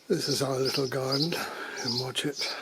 This is our little garden in Watchet,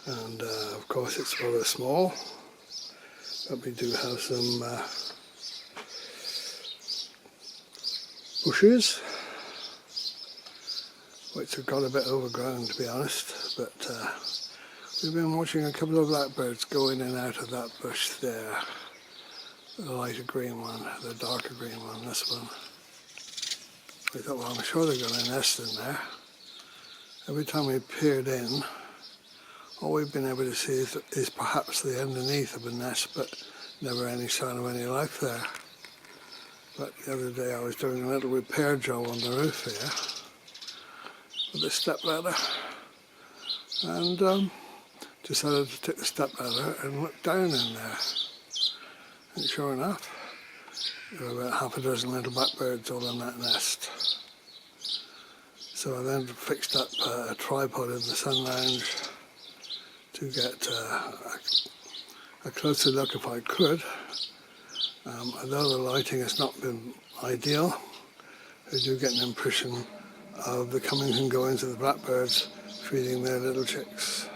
and of course it's rather small, but we do have some bushes which have got a bit overgrown, to be honest, but we've been watching a couple of blackbirds go in and out of that bush there, the lighter green one, the darker green one, this one. We thought, well, I'm sure they're going to nest in there. Every time we peered in, all we've been able to see is perhaps the underneath of a nest, but never any sign of any life there. But the other day I was doing a little repair job on the roof here with a stepladder, and decided to take the stepladder and look down in there. And sure enough, there were about half a dozen little blackbirds all in that nest. So I then fixed up a tripod in the sun lounge to get a closer look if I could. Although the lighting has not been ideal, I do get an impression of the comings and goings of the blackbirds feeding their little chicks.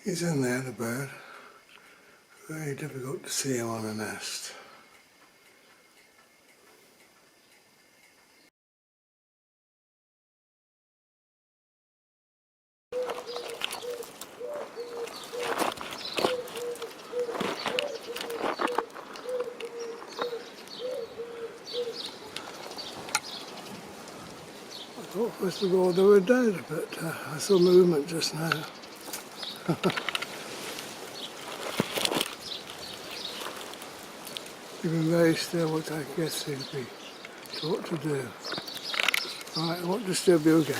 He's in there, the bird. Very difficult to see him on a nest. I thought first of all they were dead, but I saw movement just now. Keeping very still, which I guess seems to be what to do. Right, I won't disturb you again.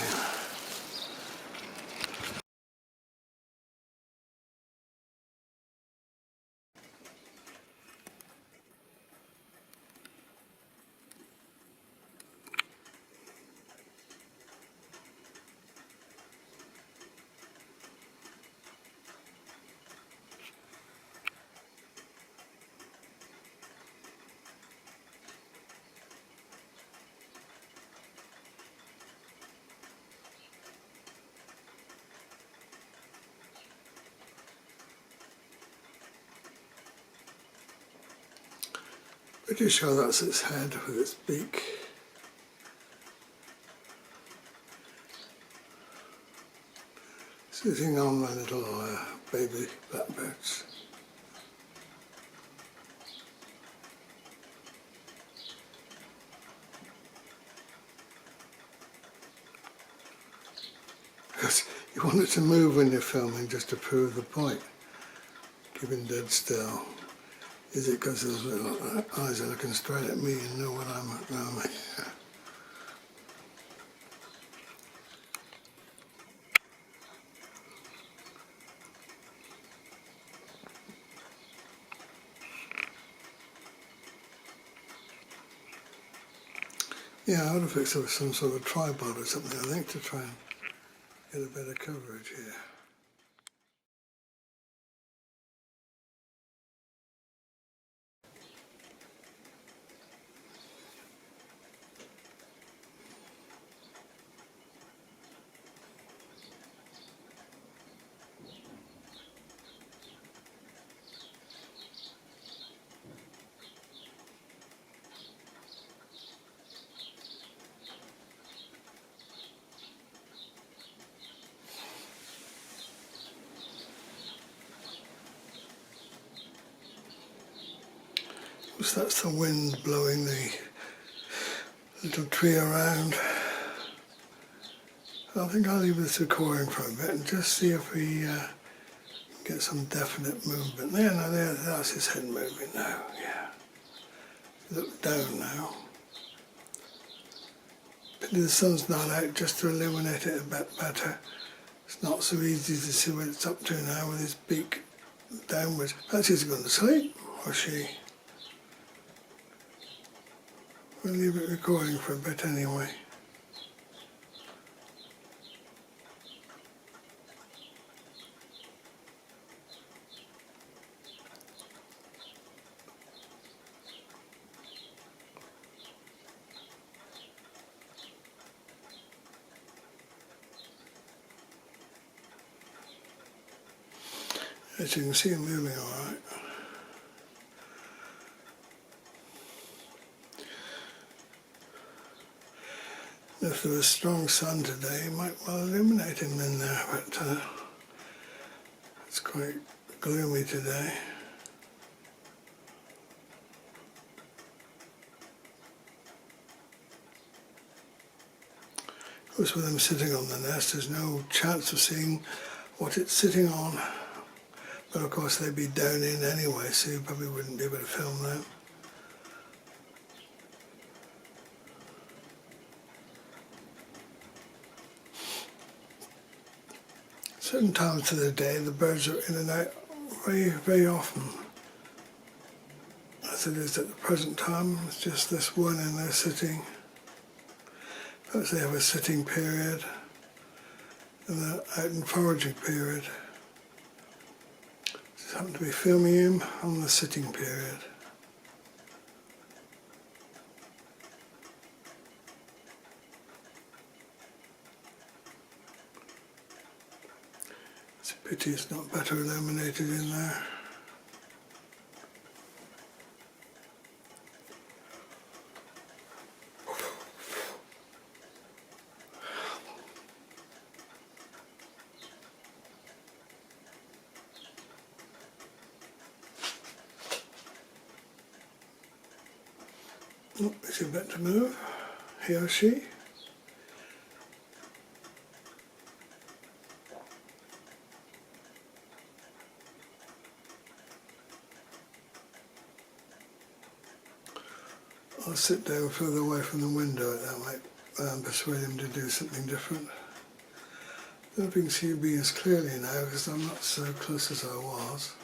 Pretty sure that's its head with its beak. Sitting on my little baby blackbirds. Because you want it to move when you're filming just to prove the point. Keeping dead still. Is it because those little eyes are looking straight at me and know what I'm at? Yeah, I would have fixed it with some sort of tripod or something, I think, to try and get a better coverage here. Perhaps that's the wind blowing the little tree around. I think I'll leave this recording for a bit and just see if we get some definite movement. There, no, that's his head moving now, yeah. Look down now. Pity the sun's not out just to illuminate it a bit better. It's not so easy to see what it's up to now with his beak downwards. Perhaps he's going to sleep, or she. We'll leave it recording for a bit anyway. As you can see, I'm moving all right. If there was strong sun today, it might well illuminate him in there, but it's quite gloomy today. Of course, with him sitting on the nest, there's no chance of seeing what it's sitting on. But of course they'd be down in anyway, so you probably wouldn't be able to film them. Certain times of the day the birds are in and out very, very often. As it is at the present time, it's just this one in there sitting. Perhaps they have a sitting period and an out and foraging period. Just happen to be filming him on the sitting period. It's a pity it's not better illuminated in there. Oh, is he about to move? He or she? I'll sit down further away from the window. That might persuade him to do something different. I don't think he'll be as clearly now because I'm not so close as I was.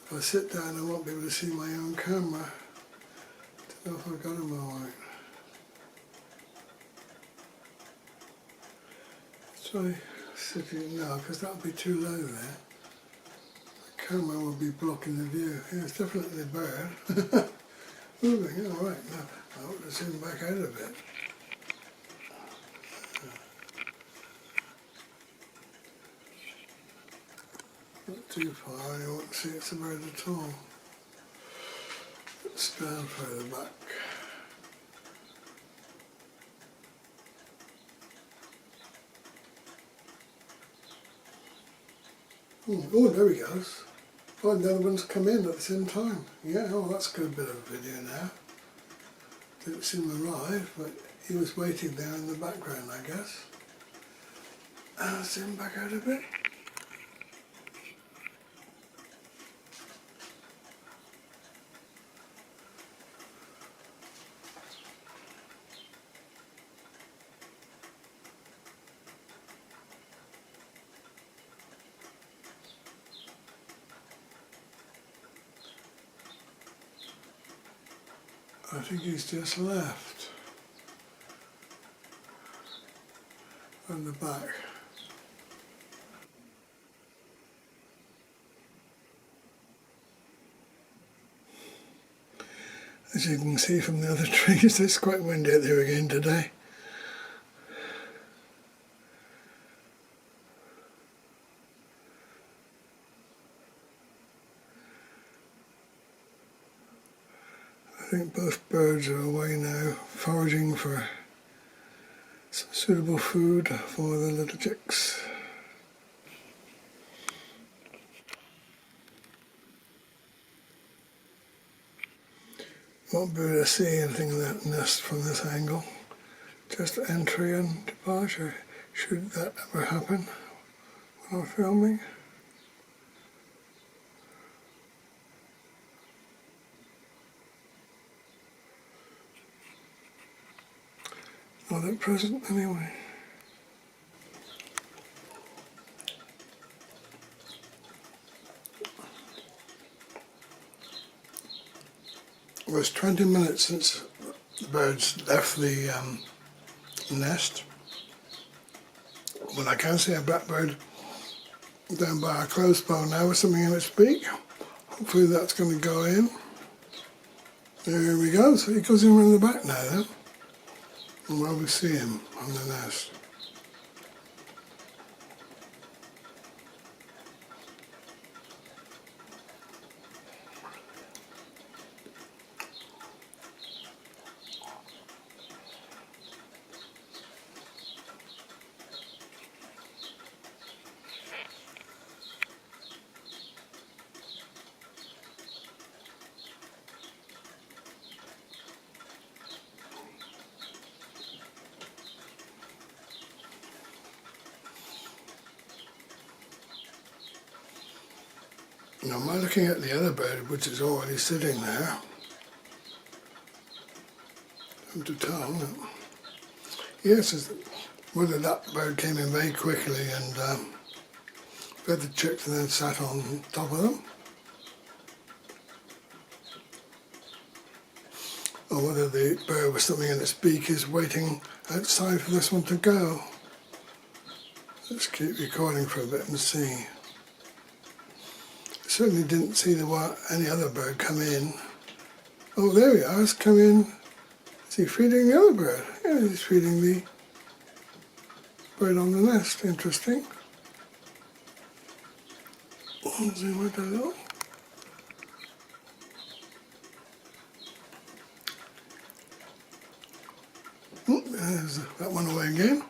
If I sit down, I won't be able to see my own camera. I don't know if I've got him all right. Try sitting now because that'll be too low there. The camera will be blocking the view. Yeah, it's definitely a bird. Moving, all right. Now I want to zoom back out a bit. Not too far, you won't see it's a bird at all. Let's stand further back. Oh, there he goes. Oh, the other one's come in at the same time. Yeah, oh, that's a good bit of video now. Didn't see him arrive, but he was waiting there in the background, I guess. I'll zoom back out a bit. I think he's just left on the back. As you can see from the other trees, it's quite windy out there again today. I think both birds are away now, foraging for some suitable food for the little chicks. Won't be able to see anything in that nest from this angle. Just entry and departure, should that ever happen when I'm filming. Not at present anyway. It was 20 minutes since the birds left the nest, but I can see a blackbird down by our clothes pole now with something in its beak. Hopefully that's going to go in. There we go, so he goes in around the back now then, and we'll be see him on the nest. Now, am I looking at the other bird, which is already sitting there? Hard to tell. Yes, whether that bird came in very quickly and fed the chicks and then sat on top of them, or whether the bird with something in its beak is waiting outside for this one to go. Let's keep recording for a bit and see. Certainly didn't see any other bird come in. Oh, there he is, come in. Is he feeding the other bird? Yeah, he's feeding the bird on the nest. Interesting. Zoom out a little. There's that one away again.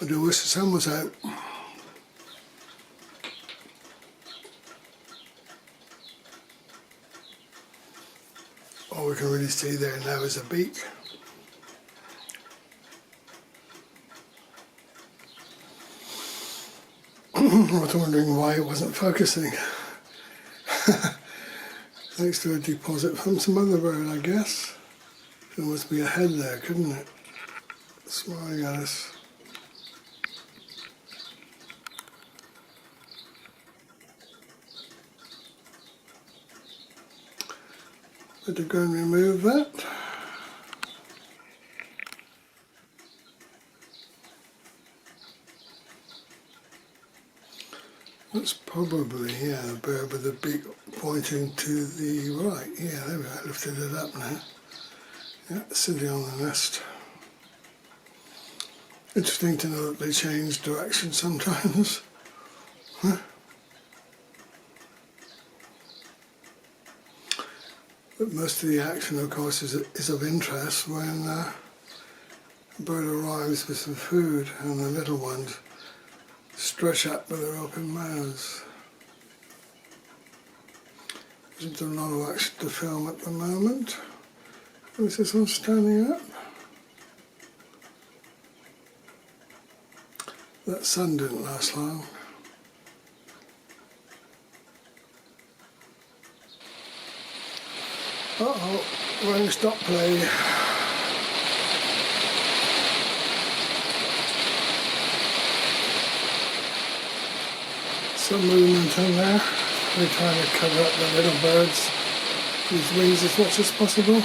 I do wish the sun was out. All we can really see there now is a beak. I was wondering why it wasn't focusing. Thanks to a deposit from some other bird, I guess. There must be a head there, couldn't it? Smiling at us. Better go and remove that. That's probably, yeah, a bird with a beak pointing to the right. Yeah, there we go, I lifted it up now. Yeah, sitting on the nest. Interesting to know that they change direction sometimes. Huh? But most of the action, of course, is of interest when a bird arrives with some food and the little ones stretch up with their open mouths. Isn't a lot of action to film at the moment. Is this one standing up? That sun didn't last long. Uh-oh, wrong stop play. Some movement in there. We're trying to cover up the little birds, these wings as much as possible.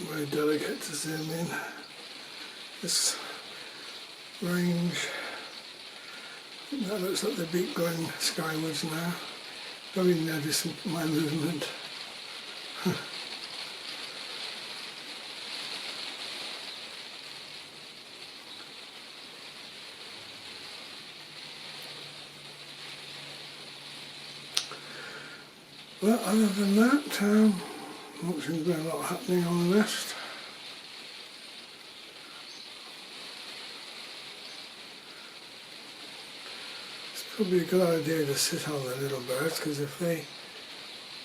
Very delicate to zoom in. This range, that looks like the beak going skywards now. Probably notice my movement. Well, other than that, not seems to be a lot happening on the nest. It's probably a good idea to sit on the little birds, because if they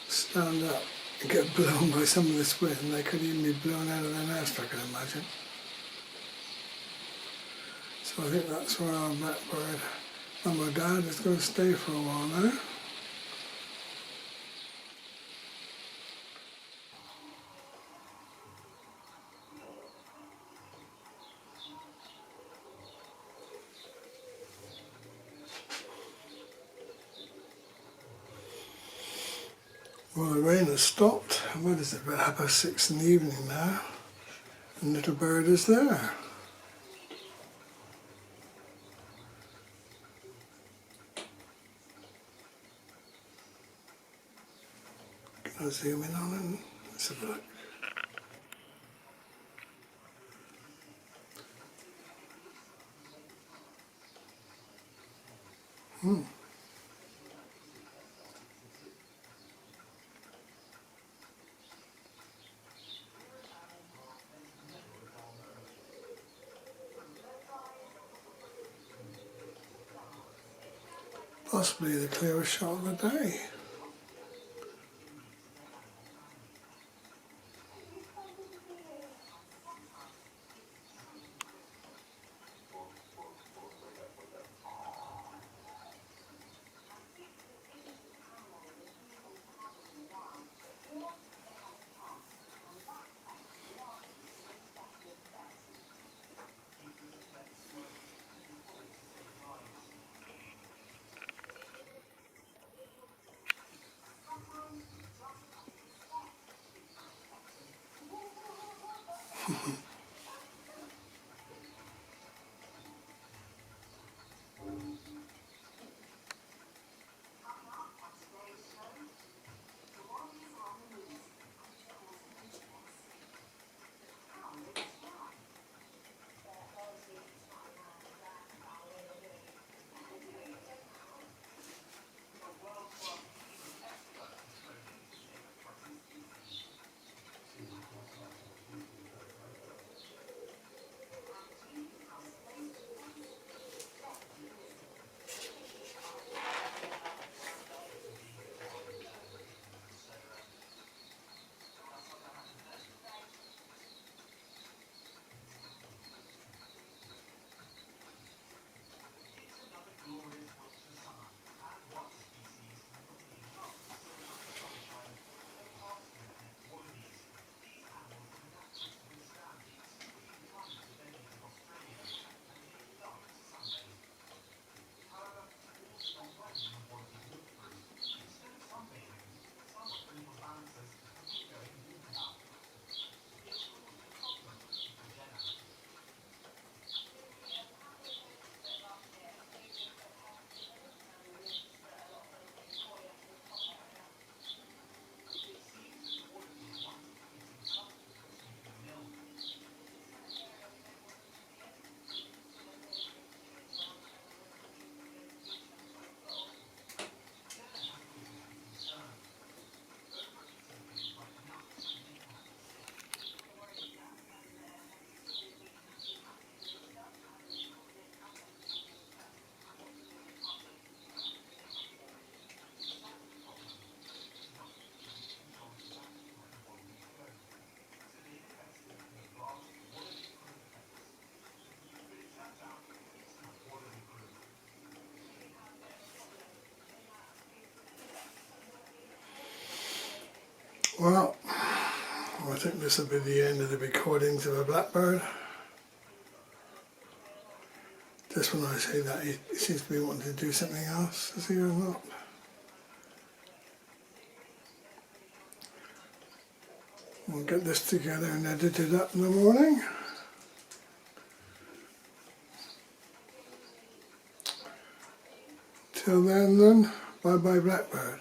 stand up and get blown by some of this wind, they could even be blown out of their nest, I can imagine. So I think that's where our blackbird mum or dad is going to stay for a while now. Well, the rain has stopped. What is it, about 6:30 in the evening now? And little bird is there. Can I zoom in on him? Let's have a look. Possibly the clearest shot of the day. Well, I think this will be the end of the recordings of a blackbird. Just when I say that, he seems to be wanting to do something else, is he or not? We'll get this together and edited up in the morning. Till then, bye bye Blackbird.